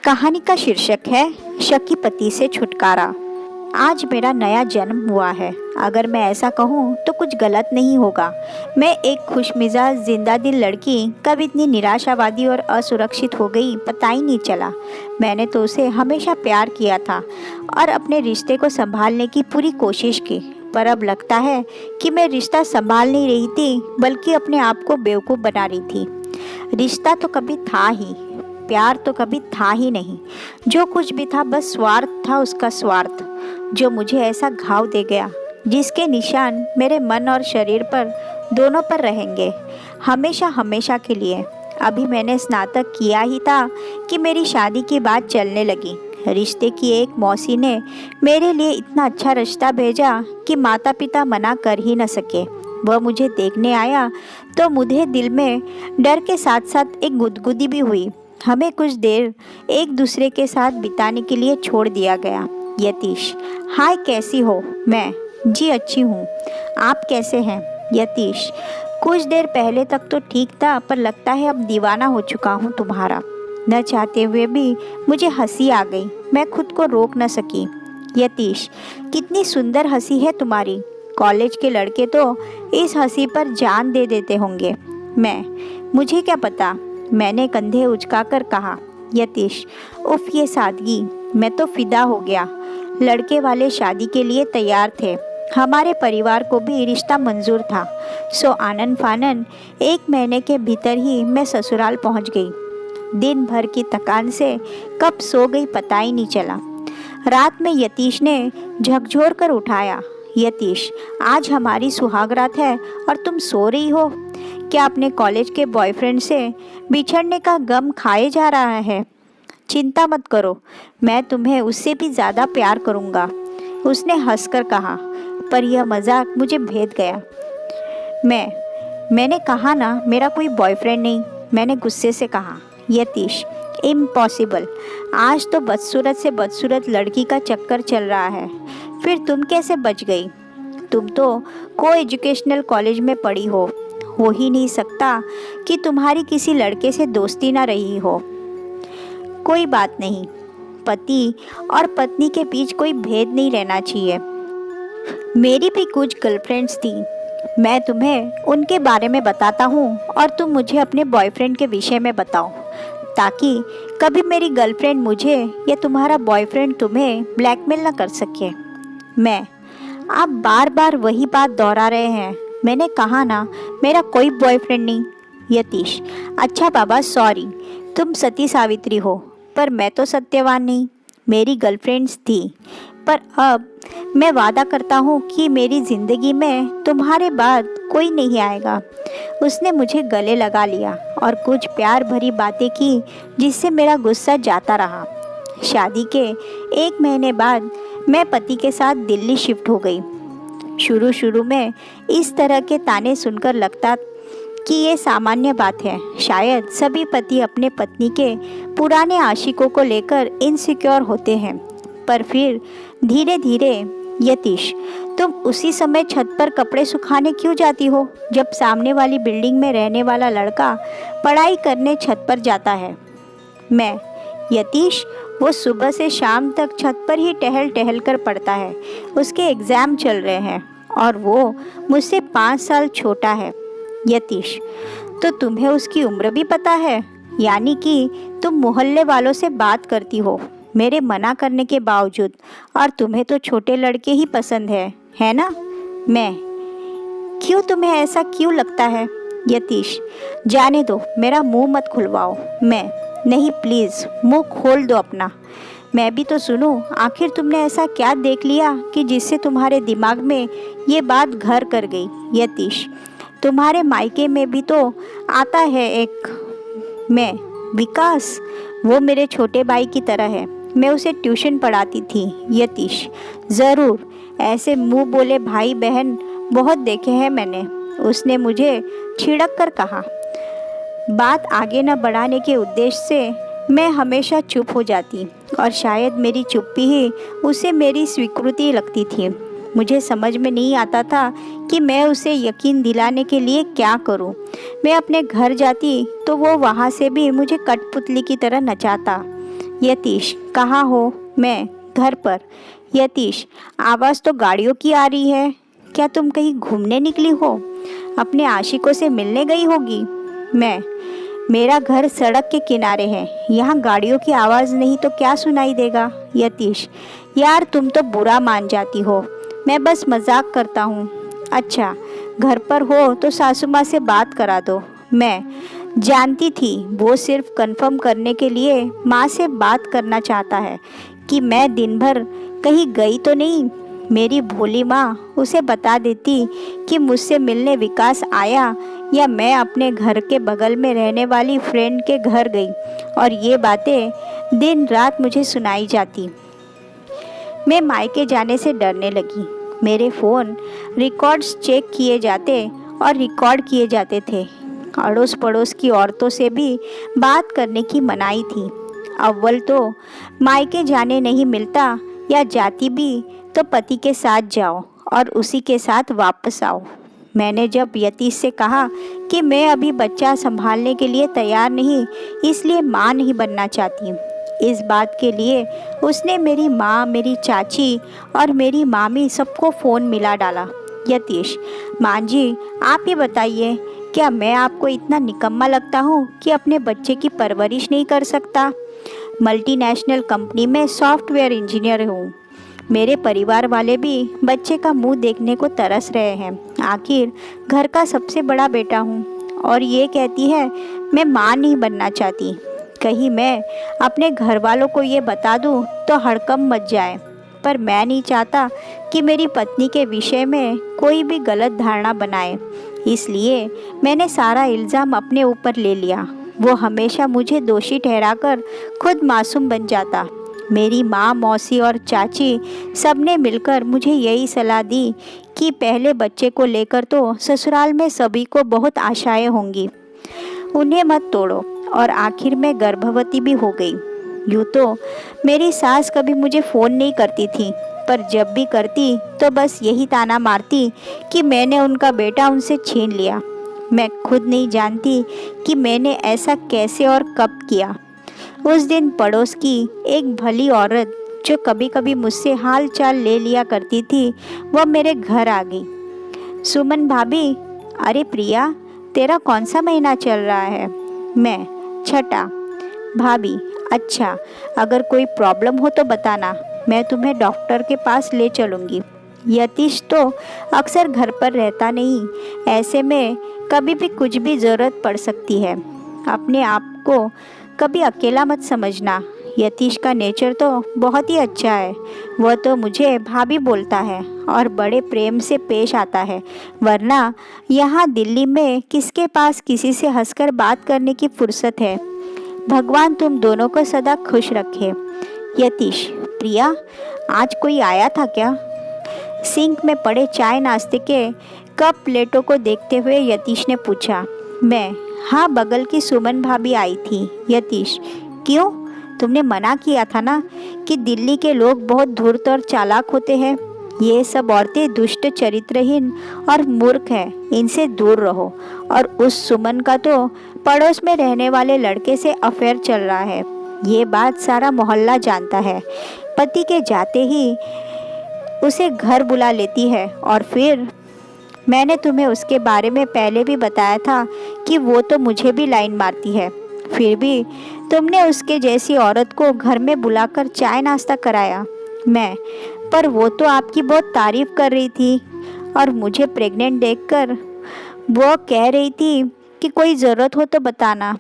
कहानी का शीर्षक है शकी पति से छुटकारा। आज मेरा नया जन्म हुआ है। अगर मैं ऐसा कहूँ तो कुछ गलत नहीं होगा। मैं एक खुशमिजाज जिंदा दिल लड़की कब इतनी निराशावादी और असुरक्षित हो गई पता ही नहीं चला। मैंने तो उसे हमेशा प्यार किया था और अपने रिश्ते को संभालने की पूरी कोशिश की, पर अब लगता है कि मैं रिश्ता संभाल नहीं रही थी बल्कि अपने आप को बेवकूफ़ बना रही थी। रिश्ता तो कभी था ही, प्यार तो कभी था ही नहीं। जो कुछ भी था बस स्वार्थ था, उसका स्वार्थ जो मुझे ऐसा घाव दे गया जिसके निशान मेरे मन और शरीर पर दोनों पर रहेंगे हमेशा हमेशा के लिए। अभी मैंने स्नातक किया ही था कि मेरी शादी की बात चलने लगी। रिश्ते की एक मौसी ने मेरे लिए इतना अच्छा रिश्ता भेजा कि माता पिता मना कर ही न सके। वह मुझे देखने आया तो मुझे दिल में डर के साथ साथ एक गुदगुदी भी हुई। हमें कुछ देर एक दूसरे के साथ बिताने के लिए छोड़ दिया गया। यतीश: हाय, कैसी हो? मैं: जी अच्छी हूँ। आप कैसे हैं? यतीश: कुछ देर पहले तक तो ठीक था, पर लगता है अब दीवाना हो चुका हूँ तुम्हारा। न चाहते हुए भी मुझे हंसी आ गई, मैं खुद को रोक न सकी। यतीश: कितनी सुंदर हंसी है तुम्हारी। कॉलेज के लड़के तो इस हंसी पर जान दे देते होंगे। मैं: मुझे क्या पता, मैंने कंधे उचकाकर कहा। यतीश: उफ, ये सादगी, मैं तो फिदा हो गया। लड़के वाले शादी के लिए तैयार थे, हमारे परिवार को भी रिश्ता मंजूर था। सो आनन फानन 1 महीने के भीतर ही मैं ससुराल पहुंच गई। दिन भर की थकान से कब सो गई पता ही नहीं चला। रात में यतीश ने झकझोर कर उठाया। यतीश: आज हमारी सुहागरात है और तुम सो रही हो? क्या अपने कॉलेज के बॉयफ्रेंड से बिछड़ने का गम खाए जा रहा है? चिंता मत करो, मैं तुम्हें उससे भी ज़्यादा प्यार करूँगा, उसने हंसकर कहा। पर यह मजाक मुझे भेद गया। मैंने कहा ना, मेरा कोई बॉयफ्रेंड नहीं, मैंने गुस्से से कहा। यतीश: इम्पॉसिबल, आज तो बदसूरत से बदसूरत लड़की का चक्कर चल रहा है, फिर तुम कैसे बच गई? तुम तो को एजुकेशनल कॉलेज में पढ़ी हो ही नहीं सकता कि तुम्हारी किसी लड़के से दोस्ती ना रही हो। कोई बात नहीं, पति और पत्नी के बीच कोई भेद नहीं रहना चाहिए। मेरी भी कुछ गर्लफ्रेंड्स थी, मैं तुम्हें उनके बारे में बताता हूँ और तुम मुझे अपने बॉयफ्रेंड के विषय में बताओ, ताकि कभी मेरी गर्लफ्रेंड मुझे या तुम्हारा बॉयफ्रेंड तुम्हें ब्लैकमेल ना कर सके। मैं: आप बार बार वही बात दोहरा रहे हैं, मैंने कहा ना, मेरा कोई बॉयफ्रेंड नहीं। यतीश: अच्छा बाबा, सॉरी, तुम सती सावित्री हो, पर मैं तो सत्यवान नहीं। मेरी गर्लफ्रेंड्स थी, पर अब मैं वादा करता हूँ कि मेरी ज़िंदगी में तुम्हारे बाद कोई नहीं आएगा। उसने मुझे गले लगा लिया और कुछ प्यार भरी बातें की जिससे मेरा गुस्सा जाता रहा। शादी के 1 महीने बाद मैं पति के साथ दिल्ली शिफ्ट हो गई। शुरू में इस तरह के ताने सुनकर लगता कि ये सामान्य बात है। शायद सभी पति अपने पत्नी के पुराने आशिकों को लेकर इनसिक्योर होते हैं, पर फिर धीरे धीरे। यतीश: तुम उसी समय छत पर कपड़े सुखाने क्यों जाती हो जब सामने वाली बिल्डिंग में रहने वाला लड़का पढ़ाई करने छत पर जाता है? मैं: यतीश, वो सुबह से शाम तक छत पर ही टहल टहल कर पढ़ता है, उसके एग्ज़ाम चल रहे हैं और वो मुझसे 5 साल छोटा है। यतीश: तो तुम्हें उसकी उम्र भी पता है? यानी कि तुम मोहल्ले वालों से बात करती हो मेरे मना करने के बावजूद, और तुम्हें तो छोटे लड़के ही पसंद है ना? मैं: क्यों, तुम्हें ऐसा क्यों लगता है? यतीश: जाने दो, मेरा मुंह मत खुलवाओ। मैं: नहीं, प्लीज़ मुंह खोल दो अपना, मैं भी तो सुनूं। आखिर तुमने ऐसा क्या देख लिया कि जिससे तुम्हारे दिमाग में ये बात घर कर गई? यतीश: तुम्हारे मायके में भी तो आता है एक। मैं: विकास, वो मेरे छोटे भाई की तरह है, मैं उसे ट्यूशन पढ़ाती थी। यतीश: ज़रूर, ऐसे मुंह बोले भाई बहन बहुत देखे हैं मैंने, उसने मुझे छिड़क कर कहा। बात आगे न बढ़ाने के उद्देश्य से मैं हमेशा चुप हो जाती और शायद मेरी चुप्पी ही उसे मेरी स्वीकृति लगती थी। मुझे समझ में नहीं आता था कि मैं उसे यकीन दिलाने के लिए क्या करूं। मैं अपने घर जाती तो वो वहाँ से भी मुझे कठपुतली की तरह नचाता। यतीश, कहाँ हो? मैं घर पर। यतीश, आवाज़ तो गाड़ियों की आ रही है। क्या तुम कहीं घूमने निकली हो? अपने आशिकों से मिलने गई होगी। मैं, मेरा घर सड़क के किनारे है, यहाँ गाड़ियों की आवाज़ नहीं तो क्या सुनाई देगा? यतीश, यार तुम तो बुरा मान जाती हो, मैं बस मजाक करता हूँ। अच्छा, घर पर हो तो सासू माँ से बात करा दो। मैं जानती थी वो सिर्फ कंफर्म करने के लिए माँ से बात करना चाहता है कि मैं दिन भर कहीं गई तो नहीं। मेरी भोली माँ उसे बता देती कि मुझसे मिलने विकास आया या मैं अपने घर के बगल में रहने वाली फ्रेंड के घर गई, और ये बातें दिन रात मुझे सुनाई जाती। मैं मायके जाने से डरने लगी। मेरे फ़ोन रिकॉर्ड्स चेक किए जाते और रिकॉर्ड किए जाते थे। अड़ोस पड़ोस की औरतों से भी बात करने की मनाही थी। अव्वल तो मायके जाने नहीं मिलता, या जाती भी तो पति के साथ जाओ और उसी के साथ वापस आओ। मैंने जब यतीश से कहा कि मैं अभी बच्चा संभालने के लिए तैयार नहीं, इसलिए माँ नहीं बनना चाहती, इस बात के लिए उसने मेरी माँ, मेरी चाची और मेरी मामी सबको फ़ोन मिला डाला। यतीश, माँ जी आप ही बताइए, क्या मैं आपको इतना निकम्मा लगता हूँ कि अपने बच्चे की परवरिश नहीं कर सकता? मल्टीनेशनल कंपनी में सॉफ्टवेयर इंजीनियर हूँ। मेरे परिवार वाले भी बच्चे का मुंह देखने को तरस रहे हैं। आखिर घर का सबसे बड़ा बेटा हूँ, और ये कहती है मैं माँ नहीं बनना चाहती। कहीं मैं अपने घर वालों को ये बता दूँ तो हड़कंप मच जाए, पर मैं नहीं चाहता कि मेरी पत्नी के विषय में कोई भी गलत धारणा बनाए, इसलिए मैंने सारा इल्ज़ाम अपने ऊपर ले लिया। वो हमेशा मुझे दोषी ठहराकर खुद मासूम बन जाता। मेरी माँ, मौसी और चाची सबने मिलकर मुझे यही सलाह दी कि पहले बच्चे को लेकर तो ससुराल में सभी को बहुत आशाएं होंगी, उन्हें मत तोड़ो, और आखिर में गर्भवती भी हो गई। यूँ तो मेरी सास कभी मुझे फ़ोन नहीं करती थी, पर जब भी करती तो बस यही ताना मारती कि मैंने उनका बेटा उनसे छीन लिया। मैं खुद नहीं जानती कि मैंने ऐसा कैसे और कब किया। उस दिन पड़ोस की एक भली औरत जो कभी कभी मुझसे हाल चाल ले लिया करती थी, वह मेरे घर आ गई। सुमन भाभी, अरे प्रिया, तेरा कौन सा महीना चल रहा है? मैं, छठा। भाभी, अच्छा, अगर कोई प्रॉब्लम हो तो बताना, मैं तुम्हें डॉक्टर के पास ले चलूँगी। यतीश तो अक्सर घर पर रहता नहीं, ऐसे में कभी भी कुछ भी ज़रूरत पड़ सकती है। अपने आप को कभी अकेला मत समझना। यतीश का नेचर तो बहुत ही अच्छा है। वह तो मुझे भाभी बोलता है और बड़े प्रेम से पेश आता है, वरना यहाँ दिल्ली में किसके पास किसी से हंसकर बात करने की फुर्सत है। भगवान तुम दोनों को सदा खुश रखे। यतीश, प्रिया, आज कोई आया था क्या? सिंक में पड़े चाय नाश्ते के कप प्लेटों को देखते हुए यतीश ने पूछा। मैं, हाँ, बगल की सुमन भाभी आई थी। यतीश, क्यों? तुमने मना किया था ना कि दिल्ली के लोग बहुत धूर्त और चालाक होते हैं। ये सब औरतें दुष्ट, चरित्रहीन और मूर्ख हैं, इनसे दूर रहो। और उस सुमन का तो पड़ोस में रहने वाले लड़के से अफेयर चल रहा है, ये बात सारा मोहल्ला जानता है। पति के जाते ही उसे घर बुला लेती है, और फिर मैंने तुम्हें उसके बारे में पहले भी बताया था कि वो तो मुझे भी लाइन मारती है, फिर भी तुमने उसके जैसी औरत को घर में बुलाकर चाय नाश्ता कराया। मैं, पर वो तो आपकी बहुत तारीफ कर रही थी, और मुझे प्रेग्नेंट देखकर वो कह रही थी कि कोई ज़रूरत हो तो बताना।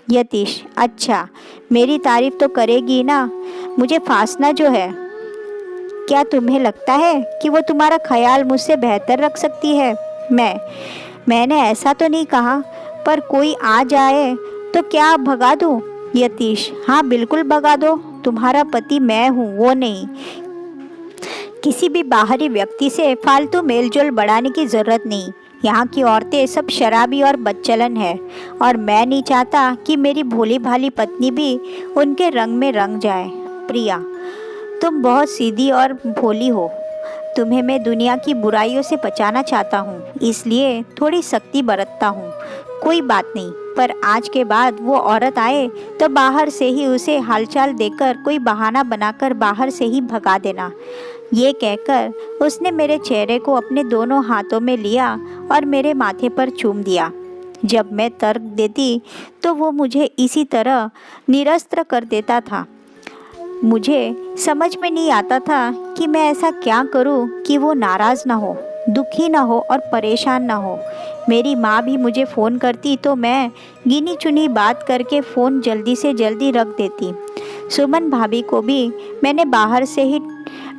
यतीश, अच्छा, मेरी तारीफ तो करेगी ना, मुझे फांसना जो है। क्या तुम्हें लगता है कि वो तुम्हारा ख्याल मुझसे बेहतर रख सकती है? मैंने ऐसा तो नहीं कहा, पर कोई आ जाए तो क्या आप भगा दूँ? यतीश, हाँ बिल्कुल भगा दो, तुम्हारा पति मैं हूँ, वो नहीं। किसी भी बाहरी व्यक्ति से फालतू मेलजोल बढ़ाने की ज़रूरत नहीं। यहाँ की औरतें सब शराबी और बदचलन है, और मैं नहीं चाहता कि मेरी भोली भाली पत्नी भी उनके रंग में रंग जाए। प्रिया, तुम बहुत सीधी और भोली हो। तुम्हें मैं दुनिया की बुराइयों से बचाना चाहता हूँ, इसलिए थोड़ी सख्ती बरतता हूँ। कोई बात नहीं, पर आज के बाद वो औरत आए तो बाहर से ही उसे हालचाल देकर कोई बहाना बनाकर बाहर से ही भगा देना। ये कहकर उसने मेरे चेहरे को अपने दोनों हाथों में लिया और मेरे माथे पर चूम दिया। जब मैं तर्क देती तो वो मुझे इसी तरह निरस्त्र कर देता था। मुझे समझ में नहीं आता था कि मैं ऐसा क्या करूं कि वो नाराज़ ना हो, दुखी ना हो और परेशान ना हो। मेरी माँ भी मुझे फ़ोन करती तो मैं गिनी चुनी बात करके फ़ोन जल्दी से जल्दी रख देती। सुमन भाभी को भी मैंने बाहर से ही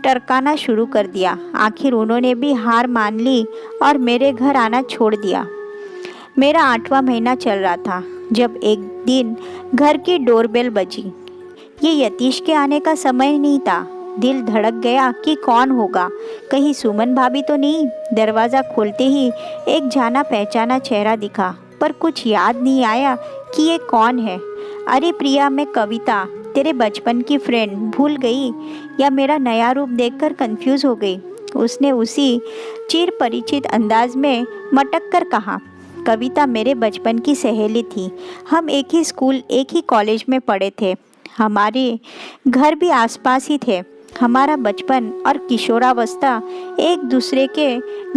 टरकाना शुरू कर दिया। आखिर उन्होंने भी हार मान ली और मेरे घर आना छोड़ दिया। मेरा 8वां महीना चल रहा था जब एक दिन घर की डोरबेल बजी। ये यतीश के आने का समय नहीं था। दिल धड़क गया कि कौन होगा, कहीं सुमन भाभी तो नहीं। दरवाज़ा खोलते ही एक जाना पहचाना चेहरा दिखा, पर कुछ याद नहीं आया कि ये कौन है। अरे प्रिया, मैं कविता, तेरे बचपन की फ्रेंड। भूल गई या मेरा नया रूप देखकर कंफ्यूज हो गई? उसने उसी चिर परिचित अंदाज में मटक कर कहा। कविता मेरे बचपन की सहेली थी। हम एक ही स्कूल, एक ही कॉलेज में पढ़े थे। हमारे घर भी आसपास ही थे। हमारा बचपन और किशोरावस्था एक दूसरे के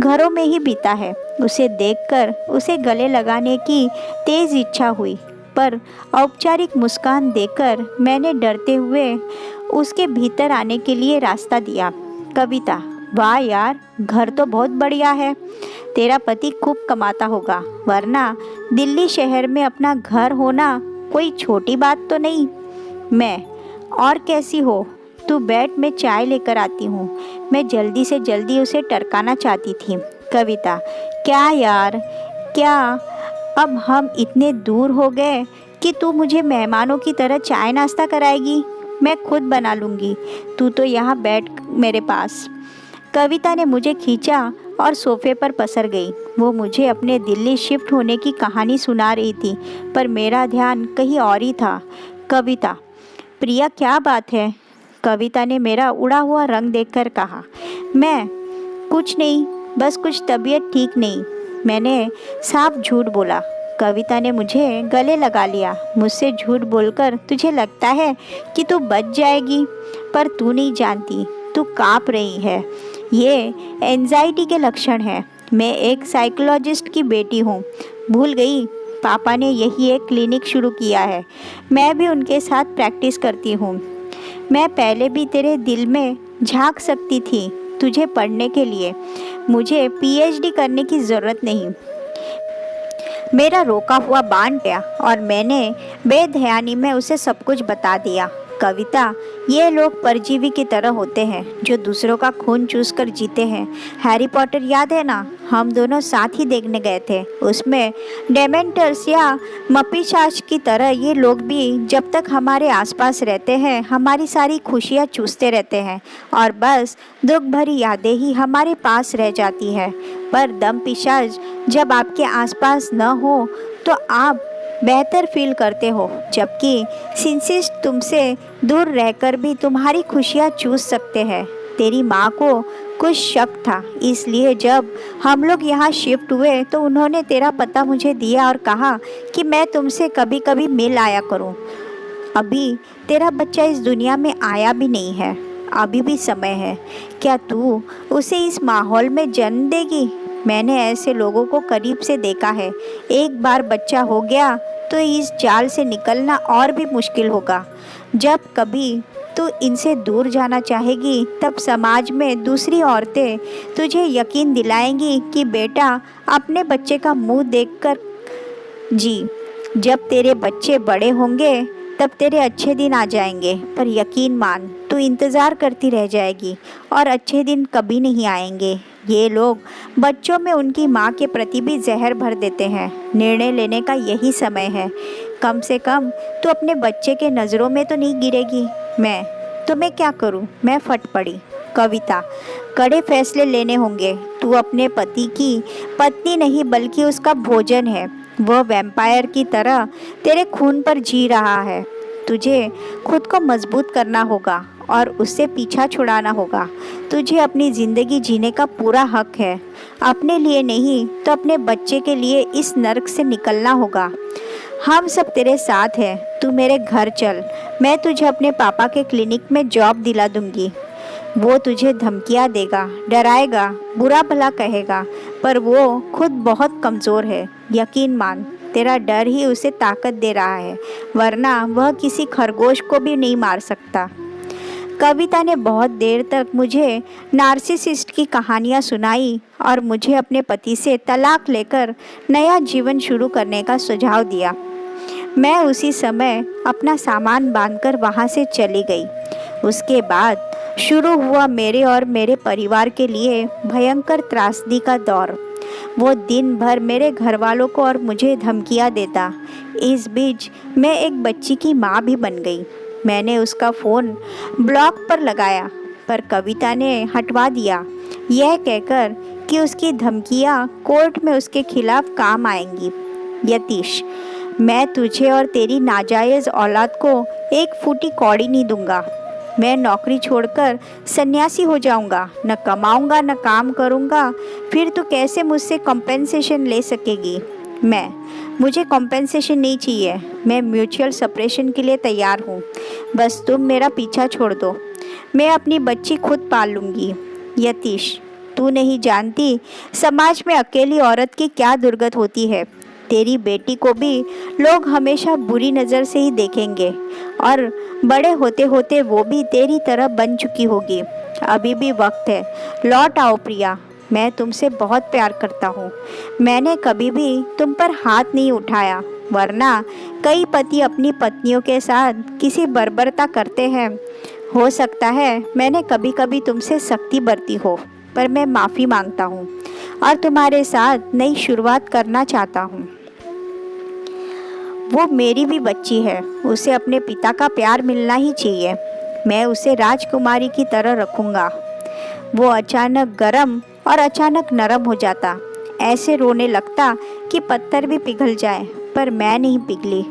घरों में ही बीता है। उसे देखकर उसे गले लगाने की तेज़ इच्छा हुई, पर औपचारिक मुस्कान देकर मैंने डरते हुए उसके भीतर आने के लिए रास्ता दिया। कविता, वाह यार, घर तो बहुत बढ़िया है। तेरा पति खूब कमाता होगा, वरना दिल्ली शहर में अपना घर होना कोई छोटी बात तो नहीं। मैं, और कैसी हो? तू बैठ, मैं चाय लेकर आती हूँ। मैं जल्दी से जल्दी उसे टरकाना चाहती थी। कविता, क्या यार, क्या अब हम इतने दूर हो गए कि तू मुझे मेहमानों की तरह चाय नाश्ता कराएगी? मैं खुद बना लूँगी, तू तो यहाँ बैठ मेरे पास। कविता ने मुझे खींचा और सोफे पर पसर गई। वो मुझे अपने दिल्ली शिफ्ट होने की कहानी सुना रही थी, पर मेरा ध्यान कहीं और ही था। कविता, प्रिया, क्या बात है? कविता ने मेरा उड़ा हुआ रंग देखकर कहा। मैं, कुछ नहीं, बस कुछ तबीयत ठीक नहीं। मैंने साफ झूठ बोला। कविता ने मुझे गले लगा लिया। मुझसे झूठ बोलकर तुझे लगता है कि तू बच जाएगी, पर तू नहीं जानती, तू काँप रही है। ये एंजाइटी के लक्षण हैं। मैं एक साइकोलॉजिस्ट की बेटी हूँ। भूल गई? पापा ने यही एक क्लिनिक शुरू किया है। मैं भी उनके साथ प्रैक्टिस करती हूँ। मैं पहले भी तेरे दिल में झांक सकती थी तुझे पढ़ने के लिए। मुझे पीएचडी करने की ज़रूरत नहीं। मेरा रोका हुआ बांध गया और मैंने बेध्यानी में उसे सब कुछ बता दिया। कविता, ये लोग परजीवी की तरह होते हैं जो दूसरों का खून चूस कर जीते हैं। हैरी पॉटर याद है ना? हम दोनों साथ ही देखने गए थे। उसमें डेमेंटर्स या मपिशाच की तरह ये लोग भी जब तक हमारे आसपास रहते हैं हमारी सारी खुशियाँ चूसते रहते हैं और बस दुख भरी यादें ही हमारे पास रह जाती है। पर दम पिशाच जब आपके आसपास न हो तो आप बेहतर फील करते हो, जबकि सिंसिस्ट तुमसे दूर रहकर भी तुम्हारी खुशियाँ चूस सकते हैं। तेरी माँ को कुछ शक था, इसलिए जब हम लोग यहाँ शिफ्ट हुए तो उन्होंने तेरा पता मुझे दिया और कहा कि मैं तुमसे कभी कभी मिल आया करूँ। अभी तेरा बच्चा इस दुनिया में आया भी नहीं है, अभी भी समय है। क्या तू उसे इस माहौल में जन्म देगी? मैंने ऐसे लोगों को करीब से देखा है। एक बार बच्चा हो गया तो इस जाल से निकलना और भी मुश्किल होगा। जब कभी तू इनसे दूर जाना चाहेगी तब समाज में दूसरी औरतें तुझे यकीन दिलाएंगी कि बेटा अपने बच्चे का मुंह देखकर जी। जब तेरे बच्चे बड़े होंगे तब तेरे अच्छे दिन आ जाएंगे, पर यकीन मान तू इंतज़ार करती रह जाएगी और अच्छे दिन कभी नहीं आएंगे। ये लोग बच्चों में उनकी माँ के प्रति भी जहर भर देते हैं। निर्णय लेने का यही समय है। कम से कम तू अपने बच्चे के नज़रों में तो नहीं गिरेगी। मैं क्या करूँ? मैं फट पड़ी। कविता, कड़े फैसले लेने होंगे। तू अपने पति की पत्नी नहीं बल्कि उसका भोजन है। वह वैम्पायर की तरह तेरे खून पर जी रहा है। तुझे खुद को मजबूत करना होगा और उससे पीछा छुड़ाना होगा। तुझे अपनी ज़िंदगी जीने का पूरा हक है। अपने लिए नहीं तो अपने बच्चे के लिए इस नर्क से निकलना होगा। हम सब तेरे साथ हैं, तू मेरे घर चल, मैं तुझे अपने पापा के क्लिनिक में जॉब दिला दूंगी। वो तुझे धमकियाँ देगा, डराएगा, बुरा भला कहेगा, पर वो खुद बहुत कमज़ोर है। यकीन मान, तेरा डर ही उसे ताकत दे रहा है, वरना वह किसी खरगोश को भी नहीं मार सकता। कविता ने बहुत देर तक मुझे नार्सिसिस्ट की कहानियाँ सुनाई और मुझे अपने पति से तलाक लेकर नया जीवन शुरू करने का सुझाव दिया। मैं उसी समय अपना सामान बांधकर वहाँ से चली गई। उसके बाद शुरू हुआ मेरे और मेरे परिवार के लिए भयंकर त्रासदी का दौर। वो दिन भर मेरे घर वालों को और मुझे धमकियाँ देता। इस बीच मैं एक बच्ची की माँ भी बन गई। मैंने उसका फ़ोन ब्लॉक पर लगाया, पर कविता ने हटवा दिया, यह कहकर कि उसकी धमकियाँ कोर्ट में उसके खिलाफ काम आएंगी। यतीश, मैं तुझे और तेरी नाजायज़ औलाद को एक फूटी कौड़ी नहीं दूंगा। मैं नौकरी छोड़कर सन्यासी हो जाऊंगा, न कमाऊंगा न काम करूंगा। फिर तू कैसे मुझसे कॉम्पेंसेशन ले सकेगी? मुझे कॉम्पेंसेशन नहीं चाहिए। मैं म्यूचुअल सेपरेशन के लिए तैयार हूँ। बस तुम मेरा पीछा छोड़ दो। मैं अपनी बच्ची खुद पाल लूँगी। यतीश, तू नहीं जानती समाज में अकेली औरत की क्या दुर्गत होती है। तेरी बेटी को भी लोग हमेशा बुरी नज़र से ही देखेंगे और बड़े होते होते वो भी तेरी तरह बन चुकी होगी। अभी भी वक्त है, लौट आओ प्रिया। मैं तुमसे बहुत प्यार करता हूँ। मैंने कभी भी तुम पर हाथ नहीं उठाया, वरना कई पति अपनी पत्नियों के साथ किसी बर्बरता करते हैं। हो सकता है मैंने कभी कभी तुमसे सख्ती बरती हो, पर मैं माफ़ी मांगता हूँ और तुम्हारे साथ नई शुरुआत करना चाहता हूँ। वो मेरी भी बच्ची है, उसे अपने पिता का प्यार मिलना ही चाहिए। मैं उसे राजकुमारी की तरह रखूँगा। वो अचानक गर्म और अचानक नरम हो जाता, ऐसे रोने लगता कि पत्थर भी पिघल जाए, पर मैं नहीं पिघली।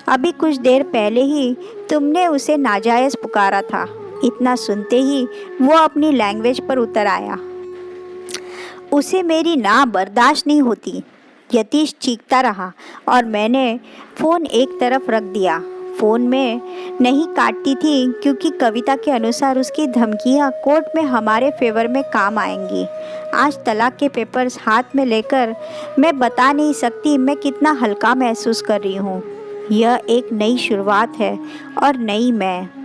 अभी कुछ देर पहले ही तुमने उसे नाजायज़ पुकारा था। इतना सुनते ही वो अपनी लैंग्वेज पर उतर आया। उसे मेरी ना बर्दाश्त नहीं होती। यतीश चीखता रहा और मैंने फ़ोन एक तरफ रख दिया। फ़ोन में नहीं काटती थी क्योंकि कविता के अनुसार उसकी धमकियाँ कोर्ट में हमारे फेवर में काम आएंगी। आज तलाक के पेपर्स हाथ में लेकर मैं बता नहीं सकती मैं कितना हल्का महसूस कर रही हूँ। यह एक नई शुरुआत है और नई मैं।